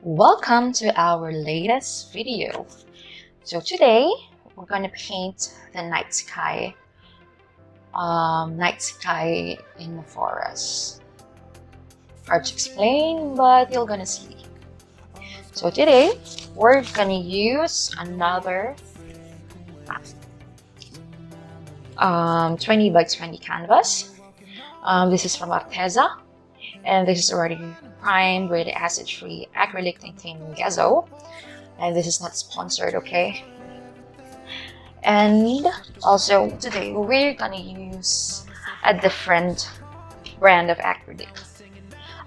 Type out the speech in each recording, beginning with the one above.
Welcome to our latest video. So today we're gonna paint the night sky in the forest. Hard to explain, but you're gonna see. So today we're gonna use another 20 by 20 canvas. This is from Arteza, and this is already primed with acid-free acrylic titanium gesso, and this is not sponsored, okay? And also today we're gonna use a different brand of acrylic.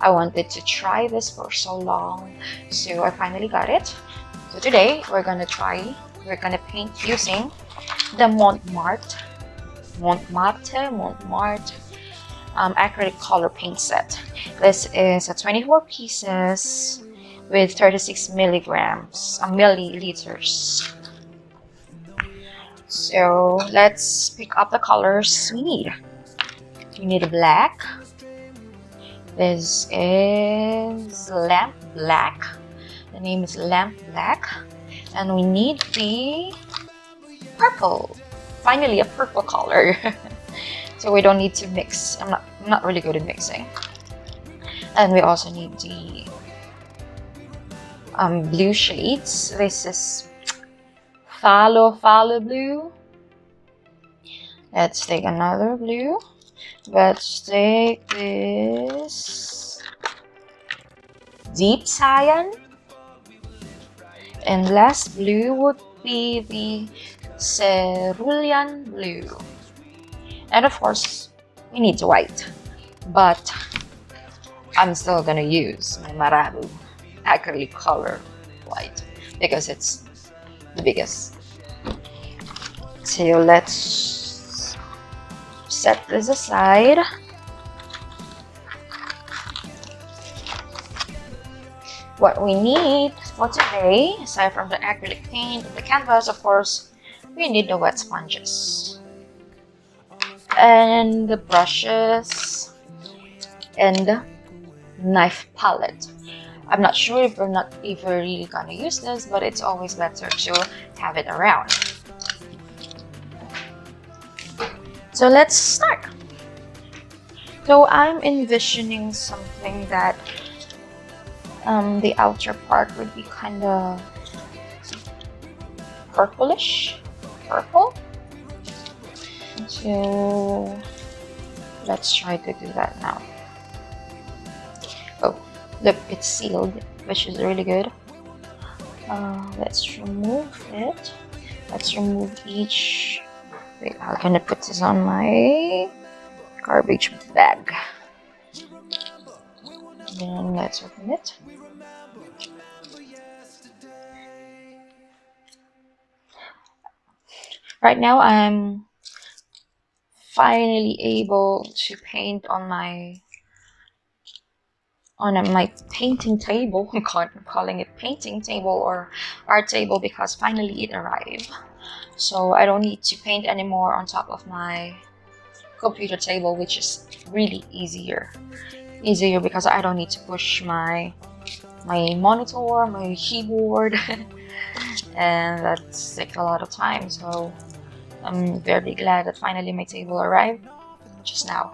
I wanted to try this for so long, so I finally got it. So today we're gonna paint using the Mont acrylic color paint set. This is a 24 pieces with 36 milliliters. So let's pick up the colors we need. We need a black. This is lamp black. The name is lamp black. And we need the purple. Finally, a purple color. So we don't need to mix. I'm not really good at mixing. And we also need the blue shades. This is phthalo blue. Let's take another blue. Let's take this deep cyan. And last blue would be the cerulean blue. And of course, we need white, but I'm still gonna use my Marabu acrylic color white because it's the biggest. So let's set this aside. What we need for today, aside from the acrylic paint and the canvas, of course, we need the wet sponges and the brushes and the knife palette. I'm not sure if we're really gonna use this, but it's always better to have it around. So let's start. So I'm envisioning something that the outer part would be kind of purplish, purple. So let's try to do that now. Oh, look, it's sealed, which is really good. Let's remove it. Let's remove each. Wait, I'm gonna put this on my garbage bag. Then let's open it. Right now I'm finally able to paint on my painting table. I'm calling it painting table or art table because finally it arrived. So I don't need to paint anymore on top of my computer table, which is really easier because I don't need to push my monitor, my keyboard, and that takes a lot of time. So I'm very glad that finally my table arrived just now.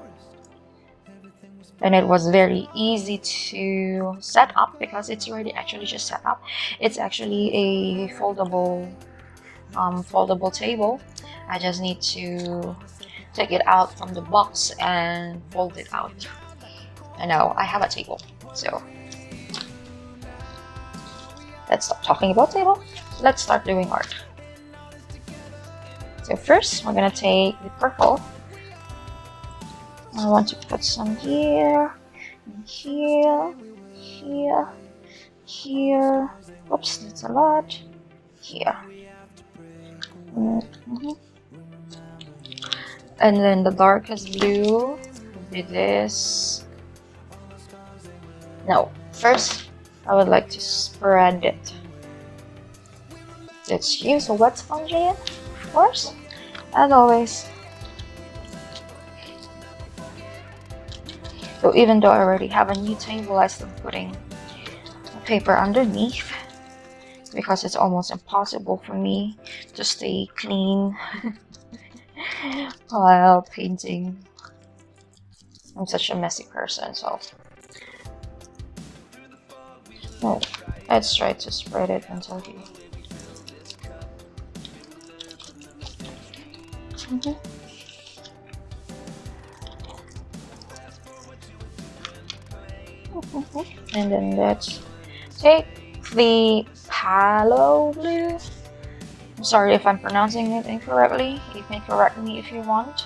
And it was very easy to set up because it's already actually just set up. It's actually a foldable table. I just need to take it out from the box and fold it out. And now I have a table. So let's stop talking about table. Let's start doing art. So first, we're gonna take the purple. I want to put some here, and here, here, here. Oops, that's a lot. Here. And then the darkest blue will be this. No, first I would like to spread it. Let's use a wet sponge again, of course, as always. So even though I already have a new table, I'm still putting paper underneath because it's almost impossible for me to stay clean while painting. I'm such a messy person, so no, let's try to spread it until here. And then let's take the Palo Blue. I'm sorry if I'm pronouncing it incorrectly. You can correct me if you want,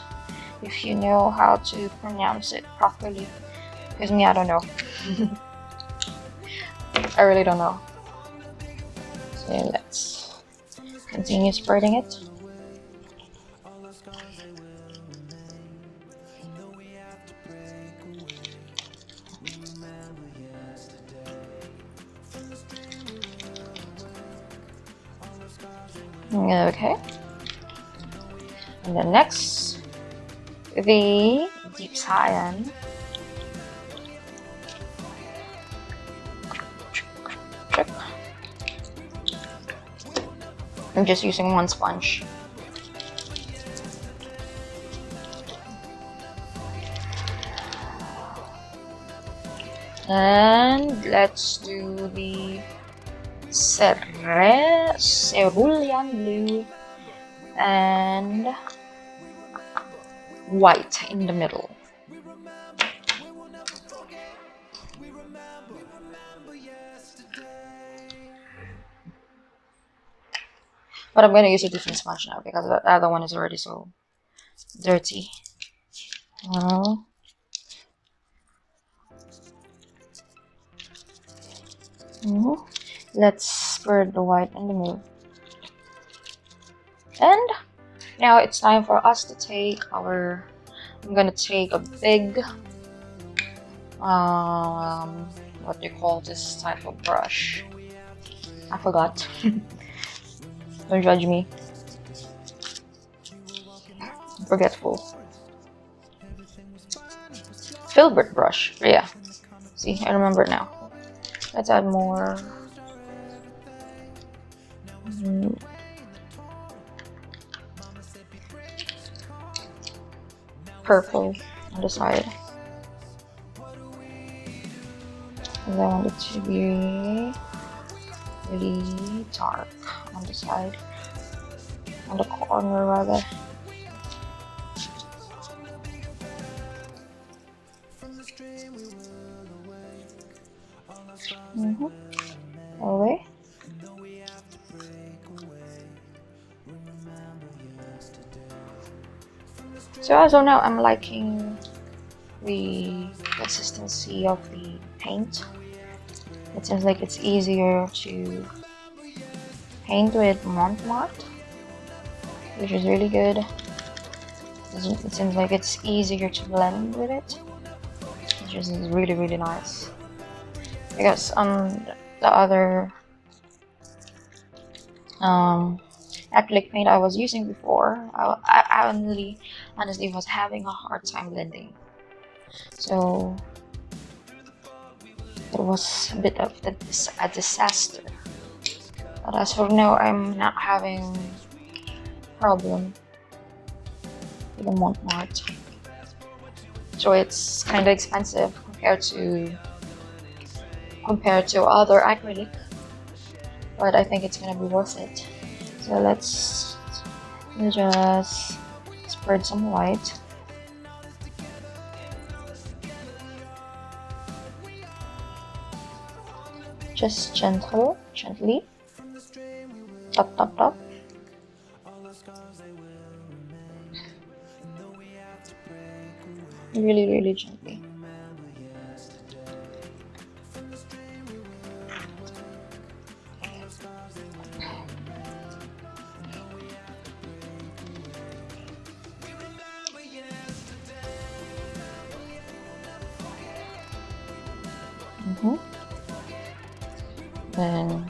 if you know how to pronounce it properly. Because me, I don't know. I really don't know. So let's continue spreading it. Okay, and then next, the deep cyan. I'm just using one sponge. And let's do the cerulean blue and white in the middle. But I'm going to use a different sponge now because the other one is already so dirty. Well, let's spread the white in the middle. And now it's time for us to take our, I'm gonna take a big, what do you call this type of brush? I forgot. Don't judge me. I'm forgetful. Filbert brush, yeah. See, I remember it now. Let's add more. Purple on the side. And I want it to be really dark on the side, on the corner rather. Away. So as of now, I'm liking the consistency of the paint. It seems like it's easier to paint with Mont, which is really good. It seems like it's easier to blend with it, which is really, really nice. Because the other acrylic paint I was using before, I honestly was having a hard time blending. So it was a bit of a disaster. But as for now, I'm not having problem with the Mont. So it's kind of expensive compared to other acrylic, but I think it's gonna be worth it. So let's just spread some white. Just gently, top. Really gently. And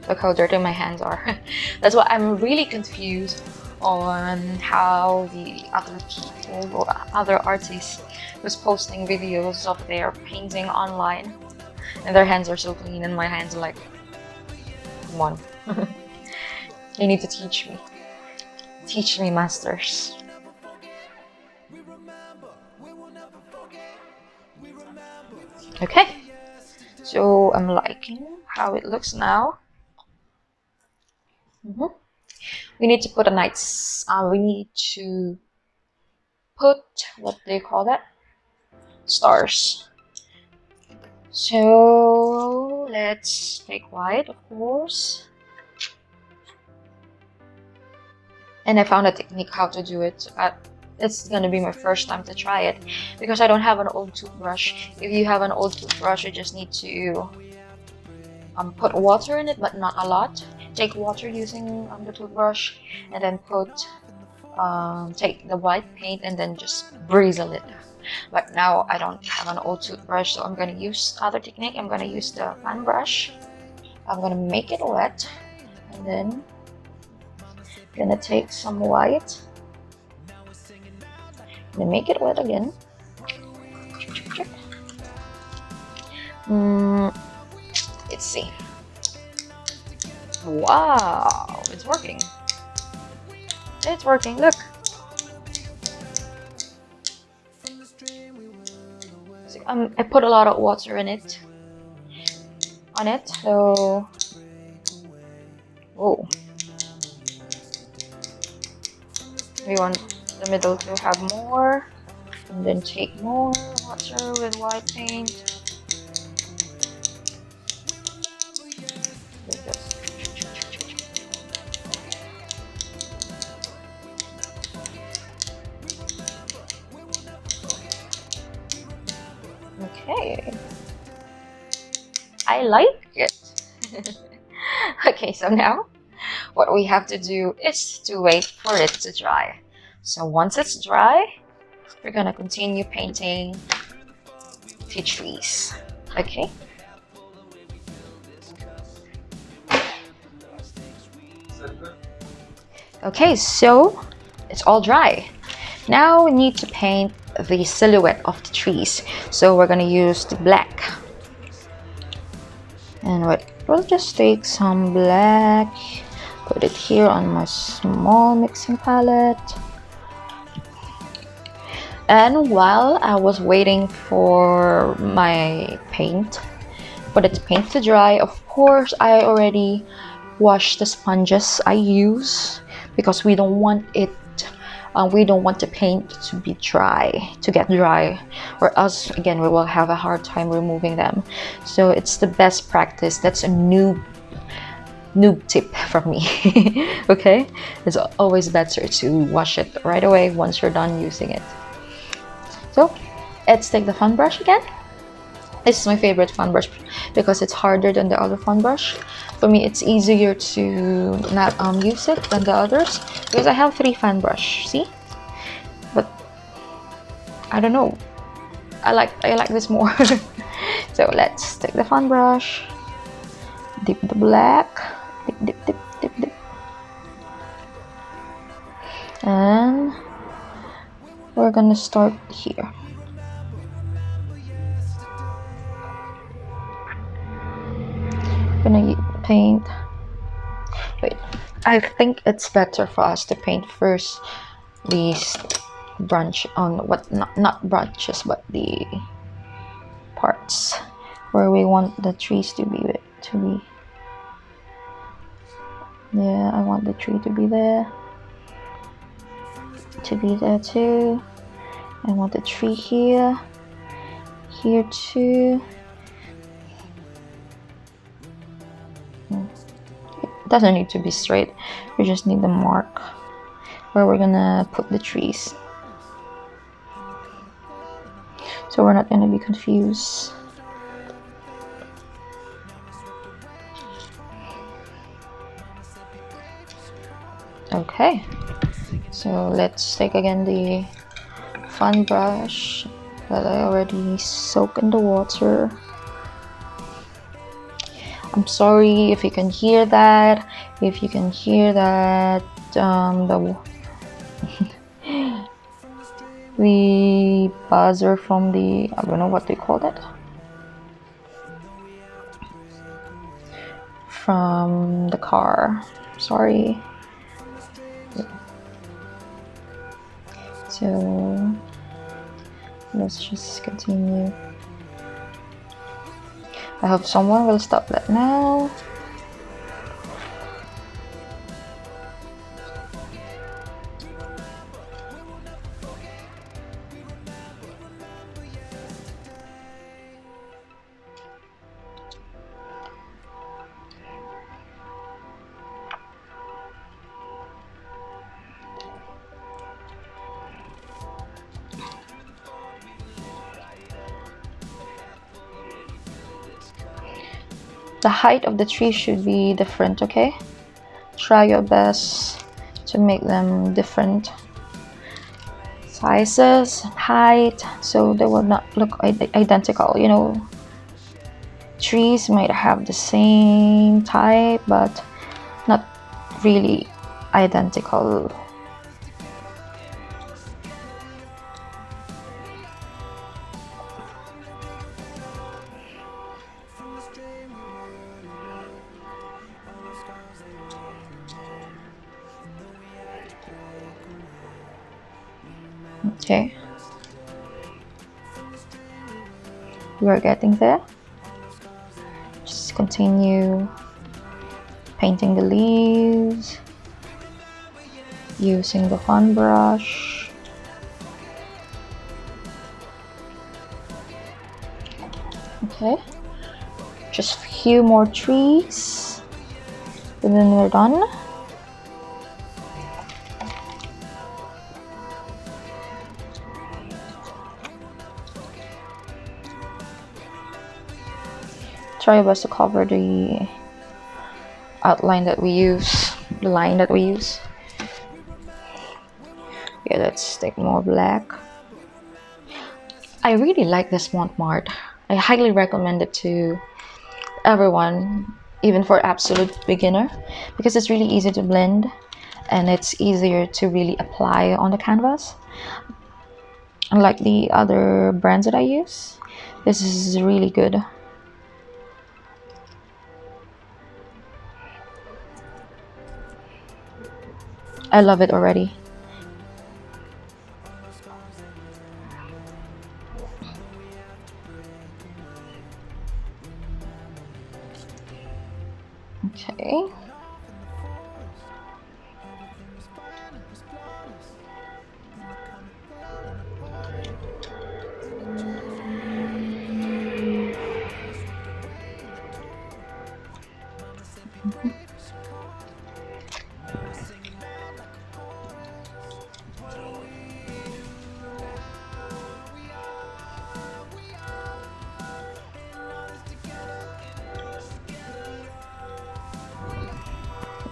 look how dirty my hands are. That's why I'm really confused on how the other people or other artists was posting videos of their painting online. And their hands are so clean, and my hands are like, come on. You need to teach me. Teach me, masters. Okay, so I'm liking how it looks now. We need to put a nice, we need to put, what do you call that? Stars. So let's take white, of course. And I found a technique how to do it. It's gonna be my first time to try it because I don't have an old toothbrush. If you have an old toothbrush, you just need to put water in it, but not a lot. Take water using the toothbrush, and then take the white paint and then just bristle it. But now I don't have an old toothbrush, so I'm gonna use other technique. I'm gonna use the fan brush. I'm gonna make it wet, and then I'm gonna take some white and make it wet again. Let's see. Wow, it's working. It's working, look. See, I put a lot of water in it. So oh, we want the middle to have more, and then take more water with white paint. Like this. Okay, I like it. Okay, so now what we have to do is to wait for it to dry. So once it's dry, we're gonna continue painting the trees. Okay. Okay, so it's all dry. Now we need to paint the silhouette of the trees. So we're gonna use the black. And we'll just take some black, put it here on my small mixing palette. And while I was waiting for my paint, for the paint to dry, of course I already washed the sponges I use because we don't want it. We don't want the paint to be dry, to get dry, or else again we will have a hard time removing them. So it's the best practice. That's a noob tip from me. Okay, it's always better to wash it right away once you're done using it. So let's take the fan brush again. This is my favorite fan brush because it's harder than the other fan brush. For me, it's easier to not use it than the others because I have 3 fan brush. See, but I don't know. I like this more. So let's take the fan brush, dip the black, dip, and we're gonna start here. Gonna paint. Wait, I think it's better for us to paint first these branch on what not branches but the parts where we want the trees to be. Yeah, I want the tree to be there too. I want the tree here too. It doesn't need to be straight, we just need the mark where we're gonna put the trees, so we're not gonna be confused. Okay, so let's take again the fan brush that I already soaked in the water. I'm sorry if you can hear that. If you can hear that, the buzzer from the, I don't know what they call that. from the car. Sorry. So let's just continue. I hope someone will stop that now. The height of the tree should be different, okay? Try your best to make them different sizes, height, so they will not look identical. You know, trees might have the same type, but not really identical. Okay, we're getting there. Just continue painting the leaves using the fan brush. Okay, just a few more trees and then we're done. Try your best to cover the outline that we use, the line that we use. Yeah, let's take more black. I really like this Mont. I highly recommend it to everyone, even for absolute beginner, because it's really easy to blend and it's easier to really apply on the canvas. Unlike the other brands that I use, this is really good. I love it already. Okay.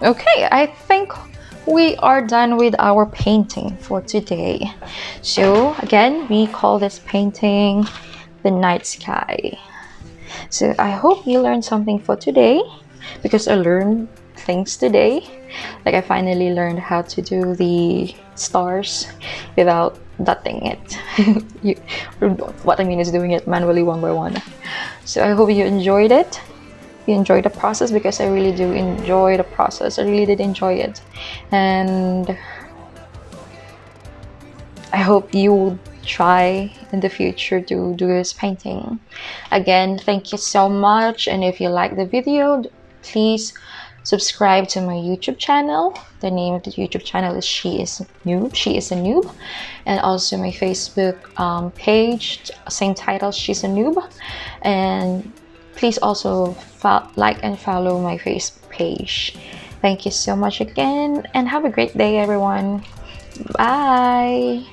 Okay, I think we are done with our painting for today. So again, we call this painting the night sky. So I hope you learned something for today, because I learned things today. Like I finally learned how to do the stars without dotting it. What I mean is doing it manually one by one. So I hope you enjoyed it. You enjoy the process, because I really do enjoy the process. I really did enjoy it, and I hope you will try in the future to do this painting. Again, thank you so much, and if you like the video, please subscribe to my YouTube channel. The name of the YouTube channel is She is a Noob, and also my Facebook page, same title, She's a Noob. And please also like and follow my Facebook page. Thank you so much again, and have a great day, everyone. Bye.